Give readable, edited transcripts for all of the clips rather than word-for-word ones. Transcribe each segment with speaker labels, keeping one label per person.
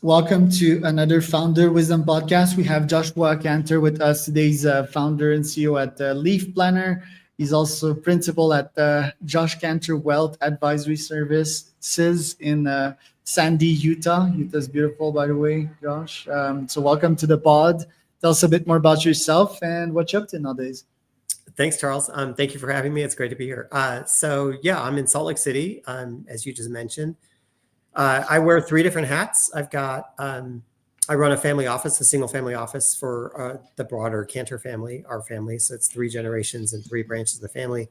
Speaker 1: Welcome to another Founder Wisdom podcast. We have Joshua Kanter with us today. He's a founder and CEO at Leaf Planner. He's also principal at Josh Kanter Wealth Advisory Services in Sandy, Utah. Utah's beautiful, by the way, Josh. So welcome to the pod. Tell us a bit more about yourself and what you're up to nowadays.
Speaker 2: Thanks, Charles. Thank you for having me. It's great to be here. I'm in Salt Lake City, as you just mentioned. I wear three different hats. I run a family office, a single family office for the broader Kanter family, our family. So it's three generations and three branches of the family.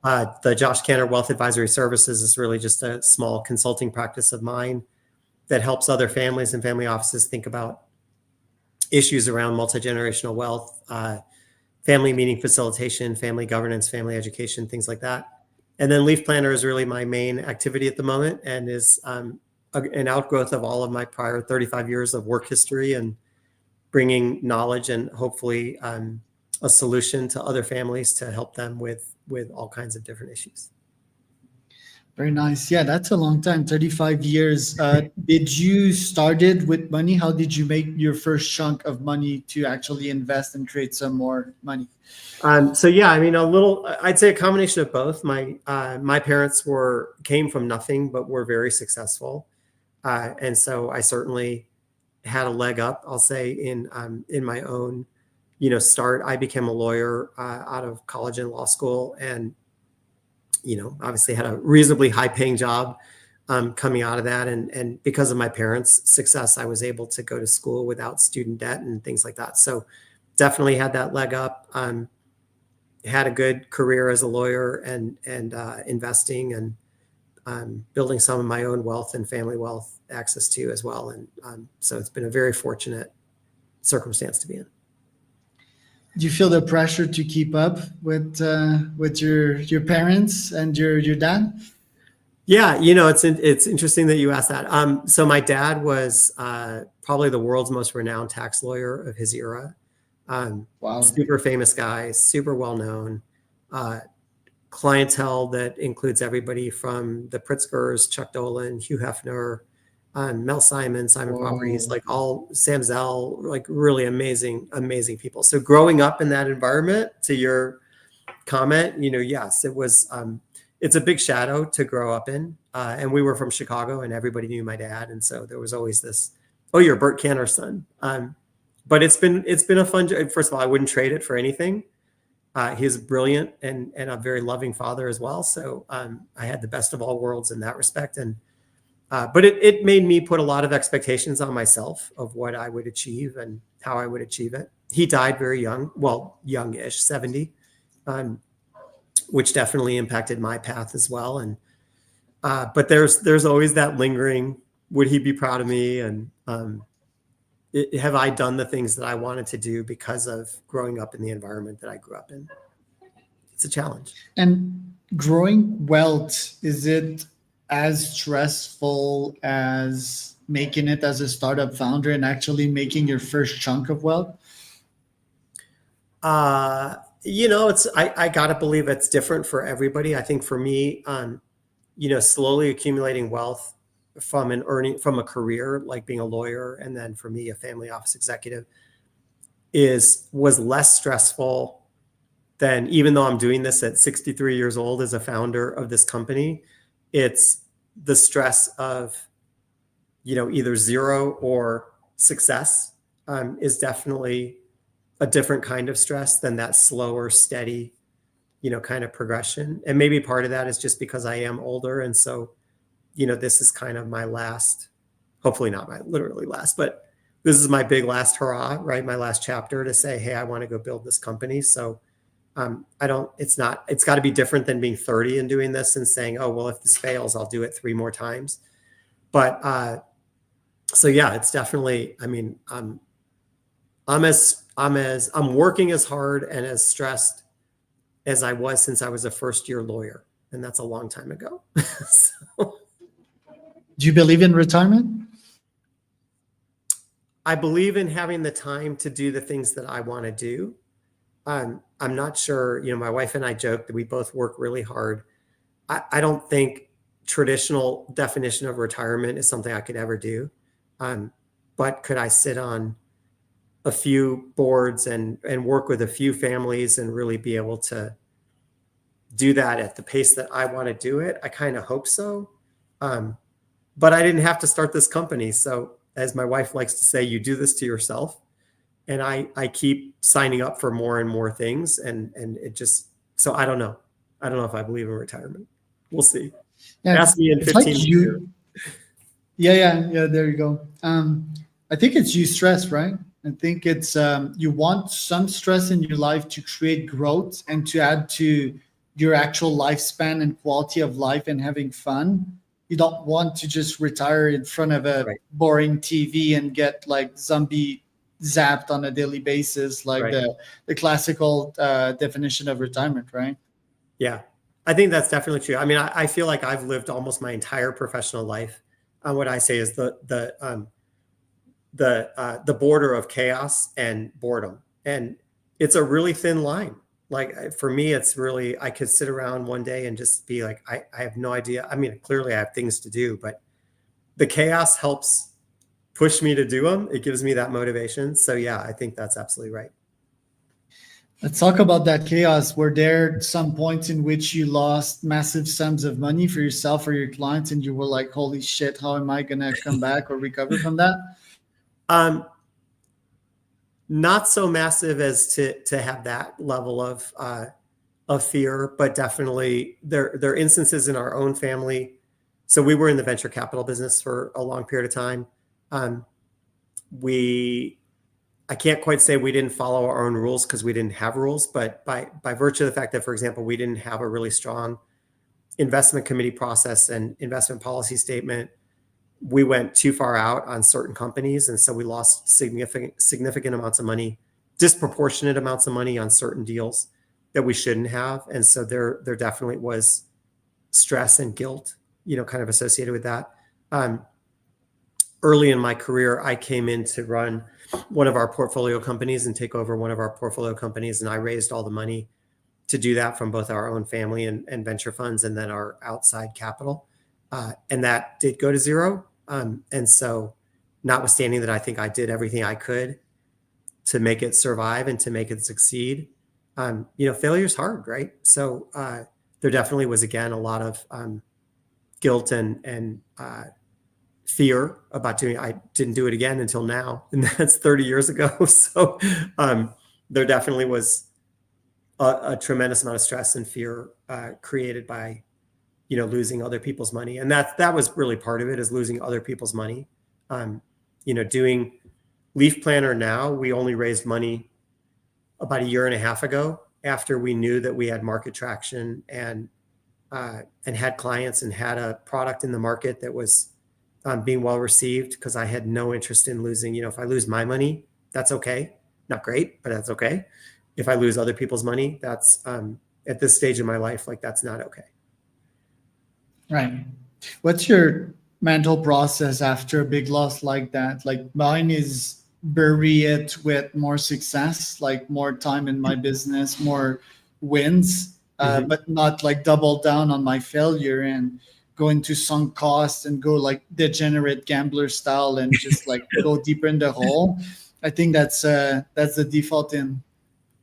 Speaker 2: The Josh Kanter Wealth Advisory Services is really just a small consulting practice of mine that helps other families and family offices think about issues around multi-generational wealth, family meeting facilitation, family governance, family education, things like that. And then Leaf Planner is really my main activity at the moment and is an outgrowth of all of my prior 35 years of work history and bringing knowledge and hopefully a solution to other families to help them with all kinds of different issues.
Speaker 1: Very nice. Yeah, that's a long time, 35 years. Did you started with money? How did you make your first chunk of money to actually invest and create some more money?
Speaker 2: I'd say a combination of both. My parents came from nothing, but were very successful. And so I certainly had a leg up, I'll say, in my own, start. I became a lawyer out of college and law school, and obviously had a reasonably high paying job coming out of that. And because of my parents' success, I was able to go to school without student debt and things like that. So definitely had that leg up. Had a good career as a lawyer and investing and building some of my own wealth and family wealth access to as well. And so it's been a very fortunate circumstance to be in.
Speaker 1: Do you feel the pressure to keep up with your parents and your dad?
Speaker 2: Yeah, it's interesting that you asked that. So my dad was probably the world's most renowned tax lawyer of his era.
Speaker 1: Wow.
Speaker 2: Super famous guy, super well known. Clientele that includes everybody from the Pritzkers, Chuck Dolan, Hugh Hefner, Mel Simon, Simon Properties, like all Sam Zell, like really amazing people. So growing up in that environment, to your comment, yes, it was, it's a big shadow to grow up in. And we were from Chicago and everybody knew my dad. And so there was always this, oh, you're Burt Kanter's son. But it's been a fun, first of all, I wouldn't trade it for anything. He's brilliant and a very loving father as well. So I had the best of all worlds in that respect. But it made me put a lot of expectations on myself of what I would achieve and how I would achieve it. He died very young, well, youngish, 70, which definitely impacted my path as well. And but there's always that lingering, would he be proud of me? And have I done the things that I wanted to do because of growing up in the environment that I grew up in? It's a challenge.
Speaker 1: And growing wealth, is it as stressful as making it as a startup founder and actually making your first chunk of wealth?
Speaker 2: I gotta believe it's different for everybody. I think for me, slowly accumulating wealth from a career like being a lawyer, and then for me, a family office executive, was less stressful than, even though I'm doing this at 63 years old as a founder of this company, it's the stress of, either zero or success is definitely a different kind of stress than that slower, steady, kind of progression. And maybe part of that is just because I am older. And so, this is kind of my last, hopefully not my literally last, but this is my big last hurrah, right? My last chapter to say, hey, I want to go build this company. So it's got to be different than being 30 and doing this and saying, oh, well, if this fails, I'll do it 3 more times. But so yeah, it's definitely, I'm working as hard and as stressed as I was since I was a first year lawyer. And that's a long time ago. So,
Speaker 1: do you believe in retirement?
Speaker 2: I believe in having the time to do the things that I want to do. I'm not sure, my wife and I joke that we both work really hard. I don't think traditional definition of retirement is something I could ever do. But could I sit on a few boards and work with a few families and really be able to do that at the pace that I want to do it? I kind of hope so. But I didn't have to start this company. So as my wife likes to say, you do this to yourself. And I keep signing up for more and more things. And it just, so I don't know. I don't know if I believe in retirement. We'll see.
Speaker 1: Yeah,
Speaker 2: Ask me in
Speaker 1: it's like
Speaker 2: 15 years.
Speaker 1: you. Yeah. There you go. I think it's you stress, right? I think it's you want some stress in your life to create growth and to add to your actual lifespan and quality of life and having fun. You don't want to just retire in front of a
Speaker 2: Right.
Speaker 1: boring TV and get like zombie zapped on a daily basis, like
Speaker 2: Right.
Speaker 1: the classical definition of retirement, right?
Speaker 2: Yeah. I think that's definitely true. I mean, I feel like I've lived almost my entire professional life on what I say is the border of chaos and boredom. And it's a really thin line. Like for me, it's really, I could sit around one day and just be like, I have no idea. I mean, clearly I have things to do, but the chaos helps push me to do them. It gives me that motivation. So yeah, I think that's absolutely right.
Speaker 1: Let's talk about that chaos. Were there some points in which you lost massive sums of money for yourself or your clients and you were like, holy shit, how am I going to come back or recover from that?
Speaker 2: Um, Not so massive as to have that level of fear, but definitely there are instances in our own family. So we were in the venture capital business for a long period of time. Um, we I can't quite say we didn't follow our own rules because we didn't have rules, but by virtue of the fact that, for example, we didn't have a really strong investment committee process and investment policy statement, we went too far out on certain companies, and so we lost significant amounts of money, disproportionate amounts of money on certain deals that we shouldn't have. And so there definitely was stress and guilt, kind of associated with that. Early in my career, I came in to run one of our portfolio companies and take over one of our portfolio companies, and I raised all the money to do that from both our own family and venture funds and then our outside capital. And that did go to zero. And so notwithstanding that I think I did everything I could to make it survive and to make it succeed, failure is hard, right? So there definitely was, again, a lot of guilt and fear about doing. I didn't do it again until now, and that's 30 years ago. So there definitely was a tremendous amount of stress and fear created by losing other people's money. And that was really part of it, is losing other people's money. Doing Leaf Planner now, we only raised money about a year and a half ago after we knew that we had market traction and had clients and had a product in the market that was being well received, because I had no interest in losing. If I lose my money, that's okay. Not great, but that's okay. If I lose other people's money, that's at this stage of my life, like, that's not okay.
Speaker 1: Right. What's your mental process after a big loss like that? Like mine is bury it with more success, like more time in my business, more wins,
Speaker 2: Mm-hmm.
Speaker 1: but not like double down on my failure and go into sunk costs and go like degenerate gambler style and just like go deeper in the hole. I think that's the default in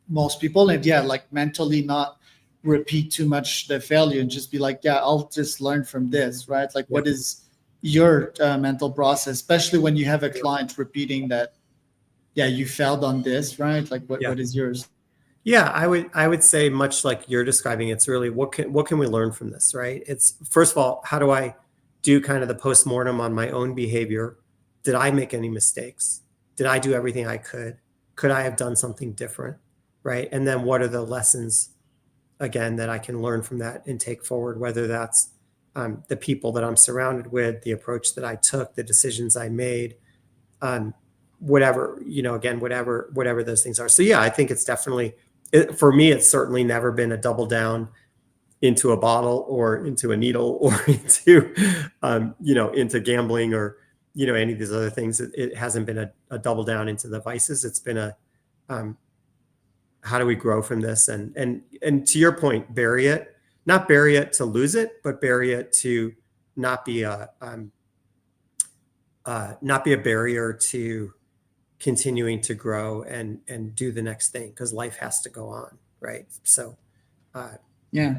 Speaker 1: most people. And yeah, like mentally not repeat too much the failure and just be like, yeah, I'll just learn from this, right? Like, what
Speaker 2: Yep.
Speaker 1: is your mental process, especially when you have a client repeating that, yeah, you failed on this, right? Like,
Speaker 2: Yeah.
Speaker 1: what is yours?
Speaker 2: Yeah, I would say, much like you're describing, it's really what can we learn from this, right? It's, first of all, how do I do kind of the postmortem on my own behavior? Did I make any mistakes? Did I do everything I could? Could I have done something different? Right? And then what are the lessons, again, that I can learn from that and take forward, whether that's the people that I'm surrounded with, the approach that I took, the decisions I made, whatever, again, whatever those things are. So yeah, I think it's definitely, for me, it's certainly never been a double down into a bottle or into a needle or into gambling or, any of these other things. It hasn't been a double down into the vices. It's been a, how do we grow from this? And to your point, bury it, not bury it to lose it, but bury it to not be not be a barrier to continuing to grow and do the next thing, because life has to go on, right? So
Speaker 1: Yeah.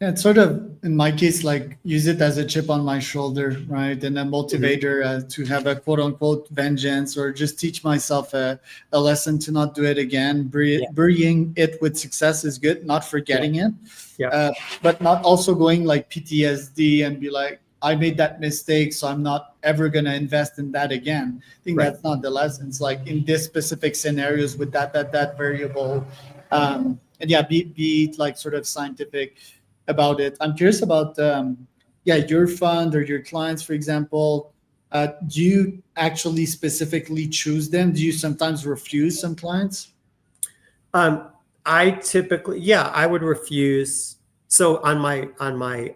Speaker 1: Yeah, it's sort of, in my case, like use it as a chip on my shoulder, right? And a motivator to have a quote unquote vengeance, or just teach myself a lesson to not do it again.
Speaker 2: yeah,
Speaker 1: Burying it with success is good, not
Speaker 2: yeah,
Speaker 1: forgetting it,
Speaker 2: yeah,
Speaker 1: but not also going like PTSD and be like, I made that mistake, so I'm not ever going to invest in that again. I think
Speaker 2: right.
Speaker 1: that's not the lessons. Like in this specific scenarios with that variable, and yeah, be like sort of scientific about it. I'm curious about yeah, your fund or your clients, for example. Do you actually specifically choose them? Do you sometimes refuse some clients?
Speaker 2: I typically, yeah, I would refuse. So on my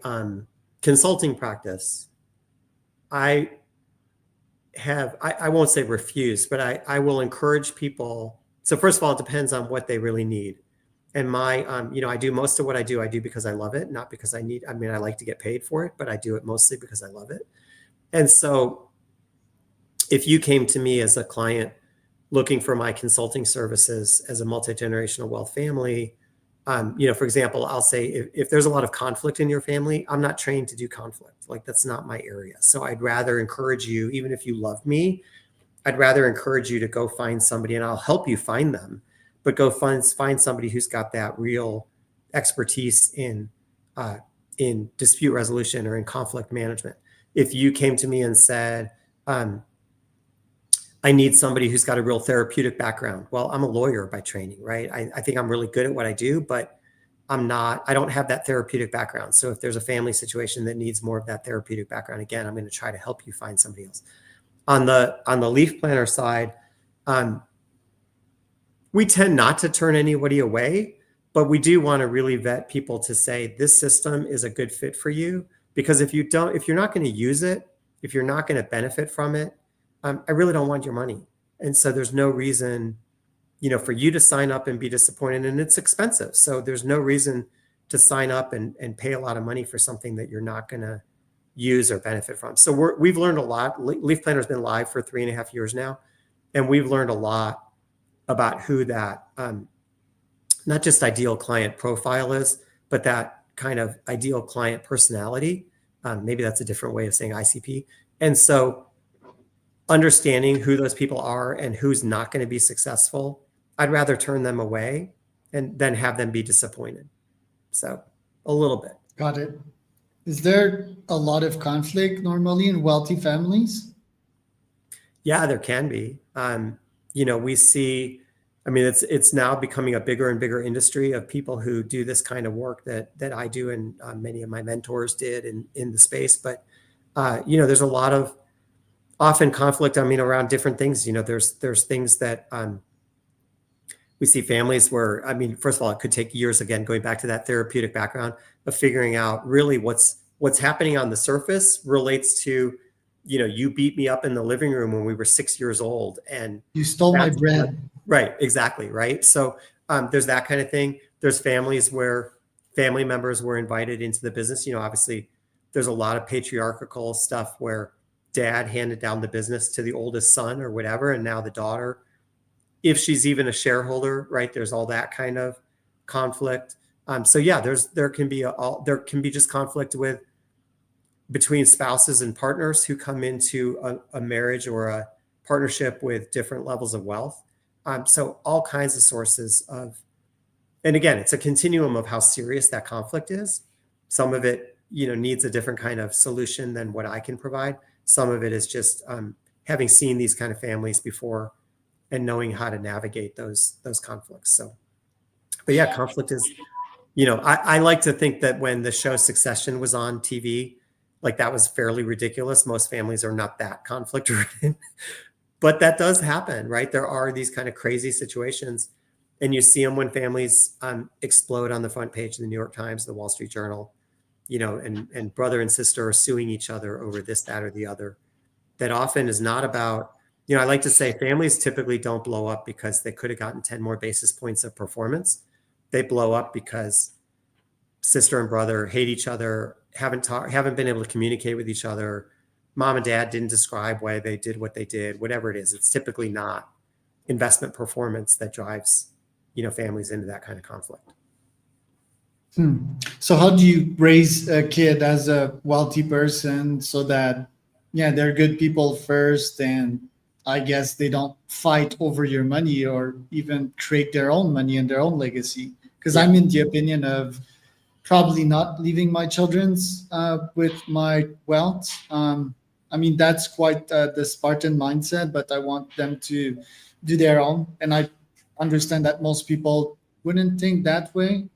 Speaker 2: consulting practice, I I won't say refuse, but I will encourage people. So first of all, it depends on what they really need. And my, I do most of what I do because I love it, not because I need, I mean, I like to get paid for it, but I do it mostly because I love it. And so if you came to me as a client looking for my consulting services as a multi-generational wealth family, for example, I'll say if there's a lot of conflict in your family, I'm not trained to do conflict. Like that's not my area. So I'd rather encourage you, even if you love me, I'd rather encourage you to go find somebody, and I'll help you find them, but go find somebody who's got that real expertise in dispute resolution or in conflict management. If you came to me and said, I need somebody who's got a real therapeutic background. Well, I'm a lawyer by training, right? I think I'm really good at what I do, but I don't have that therapeutic background. So if there's a family situation that needs more of that therapeutic background, again, I'm going to try to help you find somebody else. On the leaf planner side, we tend not to turn anybody away, but we do want to really vet people to say this system is a good fit for you. Because if you're not going to use it, if you're not going to benefit from it, I really don't want your money. And so there's no reason, for you to sign up and be disappointed, and it's expensive. So there's no reason to sign up and pay a lot of money for something that you're not going to use or benefit from. So we've learned a lot. Leaf Planner's been live for 3.5 years now, and we've learned a lot about who that not just ideal client profile is, but that kind of ideal client personality. Maybe that's a different way of saying ICP. And so understanding who those people are and who's not going to be successful, I'd rather turn them away and then have them be disappointed. So a little bit.
Speaker 1: Got it. Is there a lot of conflict normally in wealthy families?
Speaker 2: Yeah, there can be. We see, I mean, it's now becoming a bigger and bigger industry of people who do this kind of work that I do, and many of my mentors did in the space. But there's a lot of often conflict. I mean, around different things. There's things that we see families where, I mean, first of all, it could take years, again, going back to that therapeutic background of figuring out really what's happening on the surface relates to, you beat me up in the living room when we were 6 years old, and
Speaker 1: You stole my bread.
Speaker 2: Right, exactly, right. So there's that kind of thing. There's families where family members were invited into the business. Obviously, there's a lot of patriarchal stuff where dad handed down the business to the oldest son or whatever, and now the daughter, if she's even a shareholder, right? There's all that kind of conflict. So yeah, there can be just conflict between spouses and partners who come into a marriage or a partnership with different levels of wealth. So all kinds of sources of, and again, it's a continuum of how serious that conflict is. Some of it, needs a different kind of solution than what I can provide. Some of it is just having seen these kind of families before and knowing how to navigate those conflicts. So, but yeah, conflict is, I like to think that when the show Succession was on TV, like that was fairly ridiculous. Most families are not that conflict ridden, but that does happen, right? There are these kind of crazy situations, and you see them when families explode on the front page of the New York Times, the Wall Street Journal, and brother and sister are suing each other over this, that, or the other. That often is not about, I like to say families typically don't blow up because they could have gotten 10 more basis points of performance. They blow up because sister and brother hate each other, haven't been able to communicate with each other, mom and dad didn't describe why they did what they did, whatever it is, it's typically not investment performance that drives, families into that kind of conflict.
Speaker 1: So how do you raise a kid as a wealthy person so that, yeah, they're good people first, and I guess they don't fight over your money or even create their own money and their own legacy? Because
Speaker 2: Yeah.
Speaker 1: I'm in the opinion of probably not leaving my children's with my wealth. I mean, that's quite the Spartan mindset, but I want them to do their own. And I understand that most people wouldn't think that way.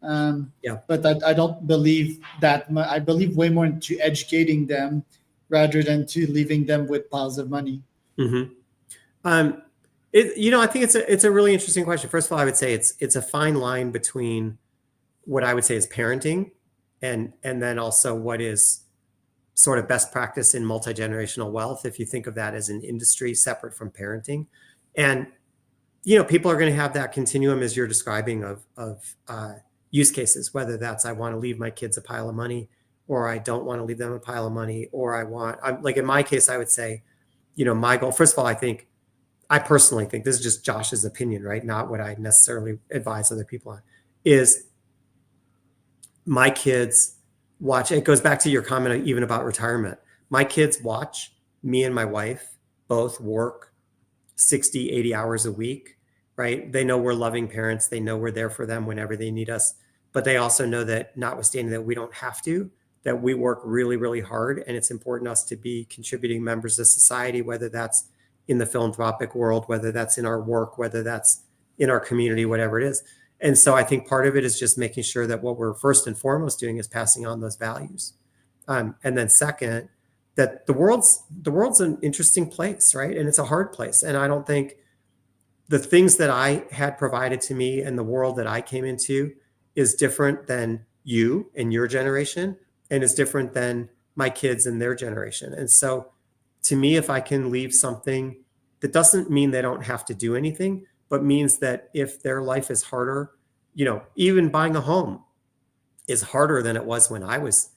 Speaker 2: Yeah.
Speaker 1: But I don't believe that. I believe way more into educating them rather than to leaving them with piles of money.
Speaker 2: Mm-hmm. Um, I think it's a really interesting question. First of all, I would say it's a fine line between what I would say is parenting and then also what is sort of best practice in multi-generational wealth, if you think of that as an industry separate from parenting. And people are going to have that continuum as you're describing of use cases, whether that's I want to leave my kids a pile of money, or I don't want to leave them a pile of money, or I'm like in my case, I would say, my goal, first of all, I personally think, this is just Josh's opinion, right? Not what I necessarily advise other people on, is my kids watch. It goes back to your comment even about retirement. My kids watch me and my wife both work 60, 80 hours a week, right? They know we're loving parents. They know we're there for them whenever they need us. But they also know that, notwithstanding that we don't have to, that we work really, really hard. And it's important to us to be contributing members of society, whether that's in the philanthropic world, whether that's in our work, whether that's in our community, whatever it is. And so I think part of it is just making sure that what we're first and foremost doing is passing on those values. And then second, that the world's an interesting place, right? And it's a hard place. And I don't think the things that I had provided to me and the world that I came into is different than you and your generation, and is different than my kids and their generation. And so to me, if I can leave something that doesn't mean they don't have to do anything, but means that if their life is harder, even buying a home is harder than it was when I was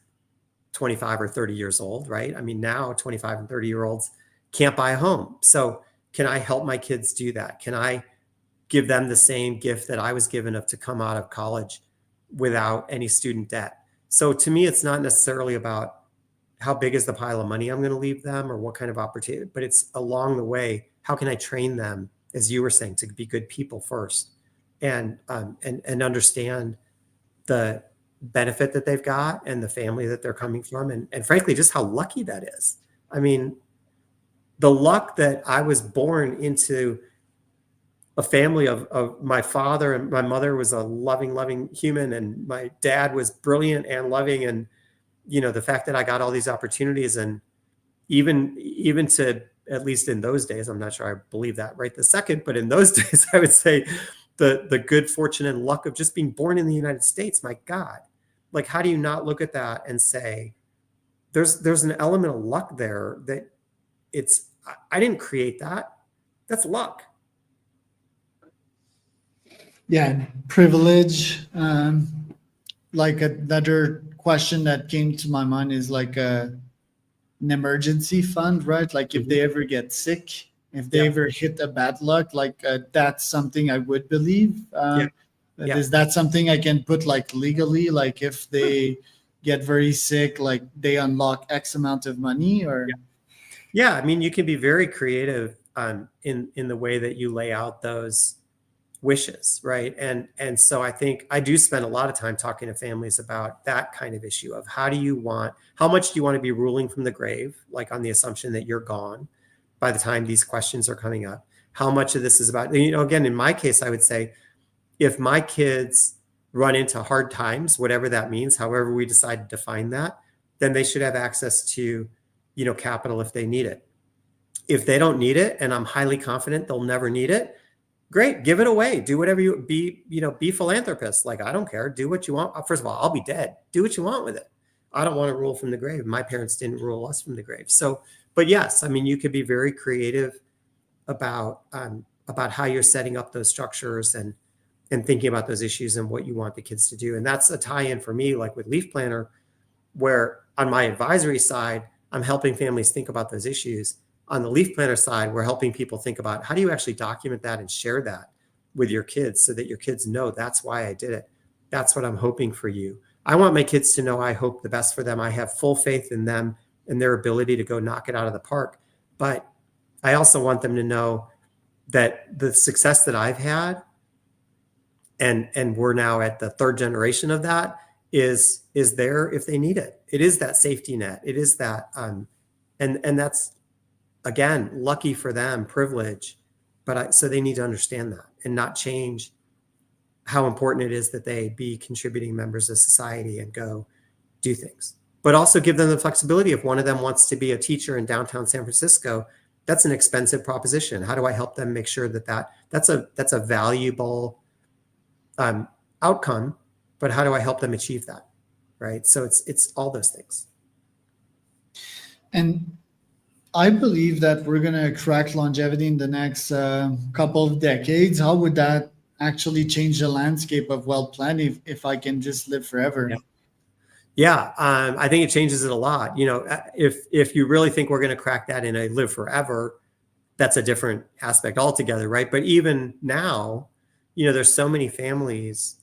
Speaker 2: 25 or 30 years old, right? I mean, now 25 and 30-year-olds can't buy a home. So can I help my kids do that? Can I give them the same gift that I was given to come out of college without any student debt? So to me, it's not necessarily about how big is the pile of money I'm going to leave them or what kind of opportunity, but it's along the way, how can I train them, as you were saying, to be good people first, and understand the benefit that they've got and the family that they're coming from, and frankly, just how lucky that is. I mean, the luck that I was born into a family of my father and my mother was a loving human, and my dad was brilliant and loving, and the fact that I got all these opportunities, and even to, at least in those days, I'm not sure I believe that right this second, but in those days, I would say the good fortune and luck of just being born in the United States. My God, like, how do you not look at that and say there's an element of luck there, that I didn't create that. That's luck.
Speaker 1: Yeah, privilege. Like another question that came to my mind is like an emergency fund, right? Like if they ever get sick, if they ever hit a bad luck, like that's something I would believe. Is that something I can put like legally? Like if they get very sick, like they unlock X amount of money, or?
Speaker 2: Yeah, I mean, you can be very creative in the way that you lay out those wishes, right? And so I think I do spend a lot of time talking to families about that kind of issue of how much do you want to be ruling from the grave, like on the assumption that you're gone by the time these questions are coming up. How much of this is about, again, in my case, I would say, if my kids run into hard times, whatever that means, however we decide to define that, then they should have access to, capital if they need it. If they don't need it, and I'm highly confident they'll never need it, great, give it away. Do whatever be philanthropists. Like, I don't care. Do what you want. First of all, I'll be dead. Do what you want with it. I don't want to rule from the grave. My parents didn't rule us from the grave. So, but yes, I mean, you could be very creative about how you're setting up those structures and thinking about those issues and what you want the kids to do. And that's a tie-in for me, like with Leaf Planner, where on my advisory side, I'm helping families think about those issues. On the Leaf Planner side, we're helping people think about how do you actually document that and share that with your kids so that your kids know that's why I did it. That's what I'm hoping for you. I want my kids to know I hope the best for them. I have full faith in them and their ability to go knock it out of the park. But I also want them to know that the success that I've had, and we're now at the third generation of that, is there if they need it. It is that safety net. It is that, and that's, again, lucky for them, privilege. But so they need to understand that and not change how important it is that they be contributing members of society and go do things. But also give them the flexibility. If one of them wants to be a teacher in downtown San Francisco, that's an expensive proposition. How do I help them make sure that that's a valuable outcome? But how do I help them achieve that? Right. So it's all those things.
Speaker 1: And I believe that we're going to crack longevity in the next couple of decades. How would that actually change the landscape of wealth planning if I can just live forever?
Speaker 2: Yeah, I think it changes it a lot. If you really think we're going to crack that in a live forever, that's a different aspect altogether, right? But even now, there's so many families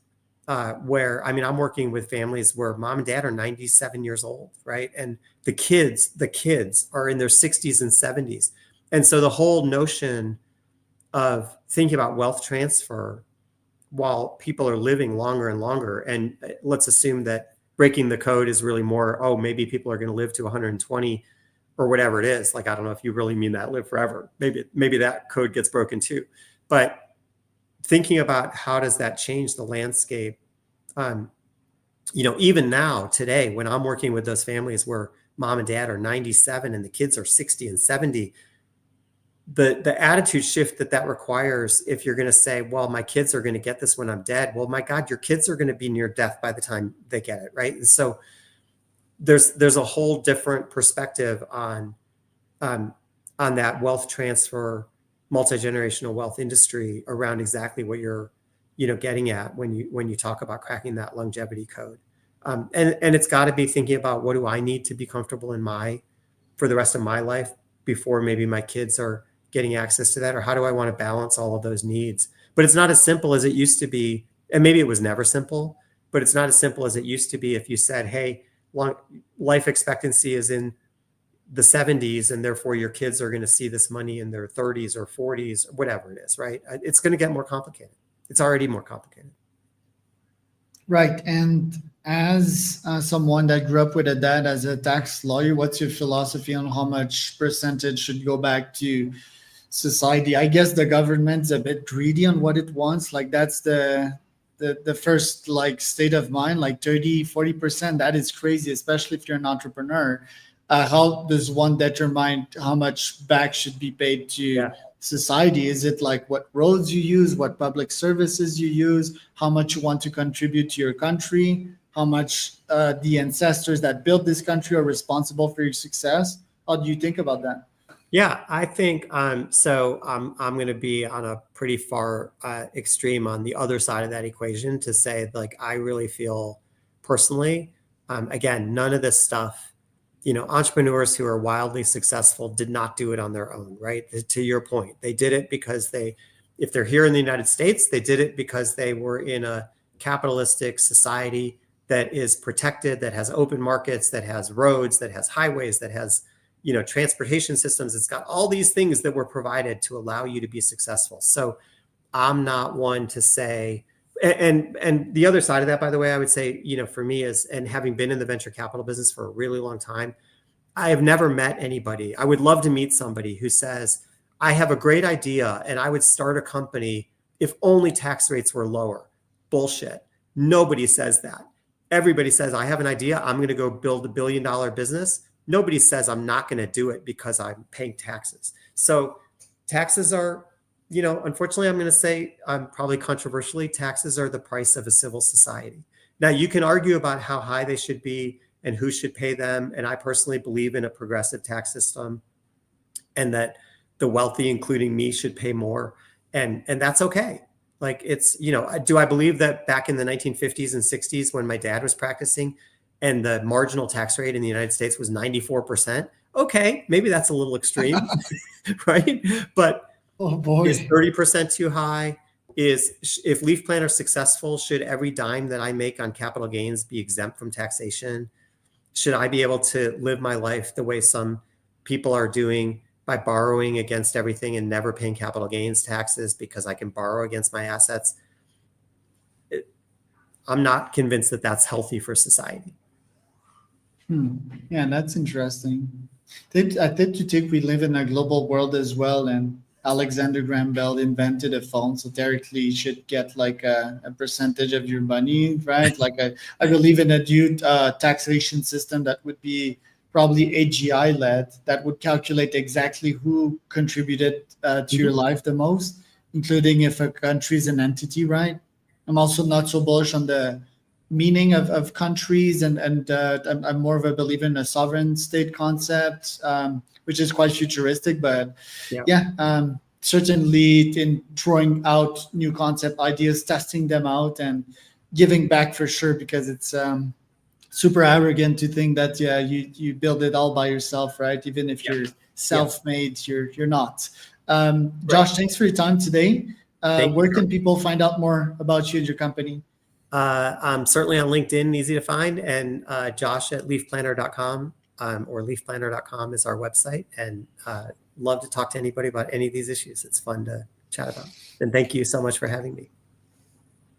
Speaker 2: where, I'm working with families where mom and dad are 97 years old, right? And the kids are in their 60s and 70s. And so the whole notion of thinking about wealth transfer while people are living longer and longer, and let's assume that breaking the code is really more, maybe people are going to live to 120 or whatever it is. Like, I don't know if you really mean that live forever. Maybe that code gets broken too. But thinking about how does that change the landscape? Even now, today, when I'm working with those families where mom and dad are 97 and the kids are 60 and 70, the attitude shift that requires, if you're going to say, well, my kids are going to get this when I'm dead. Well, my God, your kids are going to be near death by the time they get it, right? And so there's a whole different perspective on that wealth transfer, multi-generational wealth industry around exactly what you're getting at when you talk about cracking that longevity code. And it's got to be thinking about, what do I need to be comfortable for the rest of my life before maybe my kids are getting access to that, or how do I want to balance all of those needs? But it's not as simple as it used to be, and maybe it was never simple, but it's not as simple as it used to be. If you said, hey, life expectancy is in the 70s, and therefore your kids are going to see this money in their 30s or 40s, whatever it is, right? It's going to get more complicated. It's already more complicated.
Speaker 1: Right. And as someone that grew up with a dad as a tax lawyer, what's your philosophy on how much percentage should go back to society? I guess the government's a bit greedy on what it wants. Like, that's the first state of mind, like 30-40%. That is crazy, especially if you're an entrepreneur. How does one determine how much back should be paid to society? Is it like what roads you use, what public services you use, how much you want to contribute to your country, how much the ancestors that built this country are responsible for your success? How do you think about that?
Speaker 2: Yeah, I think so. I'm going to be on a pretty far extreme on the other side of that equation to say, I really feel personally, again, none of this stuff, entrepreneurs who are wildly successful did not do it on their own, right? To your point, they did it because if they're here in the United States, they did it because they were in a capitalistic society that is protected, that has open markets, that has roads, that has highways, that has transportation systems. It's got all these things that were provided to allow you to be successful. So I'm not one to say, and the other side of that, by the way, I would say, for me is, and having been in the venture capital business for a really long time, I have never met anybody. I would love to meet somebody who says, I have a great idea and I would start a company if only tax rates were lower. Bullshit. Nobody says that. Everybody says, I have an idea. I'm going to go build $1 billion business. Nobody says I'm not going to do it because I'm paying taxes. So taxes are, unfortunately, I'm going to say, probably controversially, taxes are the price of a civil society. Now, you can argue about how high they should be and who should pay them. And I personally believe in a progressive tax system and that the wealthy, including me, should pay more. And that's okay. Do I believe that back in the 1950s and 60s when my dad was practicing, and the marginal tax rate in the United States was 94%. okay, maybe that's a little extreme, right? But
Speaker 1: Oh boy.
Speaker 2: is 30% too high? If Leaf Planner is successful, should every dime that I make on capital gains be exempt from taxation? Should I be able to live my life the way some people are doing by borrowing against everything and never paying capital gains taxes because I can borrow against my assets? I'm not convinced that that's healthy for society.
Speaker 1: Yeah, that's interesting. I tend to think we live in a global world as well, and Alexander Graham Bell invented a phone, so theoretically you should get like a percentage of your money, right? I believe in a new taxation system that would be probably AGI led, that would calculate exactly who contributed to your
Speaker 2: Mhm.
Speaker 1: life the most, including if a country is an entity, right? I'm also not so bullish on the meaning of countries, and I'm more of a believer in a sovereign state concept, which is quite futuristic, but
Speaker 2: Yeah.
Speaker 1: yeah, certainly in throwing out new concept ideas, testing them out, and giving back for sure, because it's super arrogant to think that yeah, you build it all by yourself, right? Even if
Speaker 2: Yeah.
Speaker 1: you're
Speaker 2: Yeah.
Speaker 1: self-made, you're not.
Speaker 2: Right.
Speaker 1: Josh, thanks for your time today.
Speaker 2: Thank you.
Speaker 1: Where can people find out more about you and your company?
Speaker 2: I'm certainly on LinkedIn, easy to find, and Josh at leafplanner.com, or leafplanner.com is our website. And love to talk to anybody about any of these issues. It's fun to chat about. And thank you so much for having me.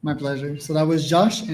Speaker 1: My pleasure. So that was Josh, and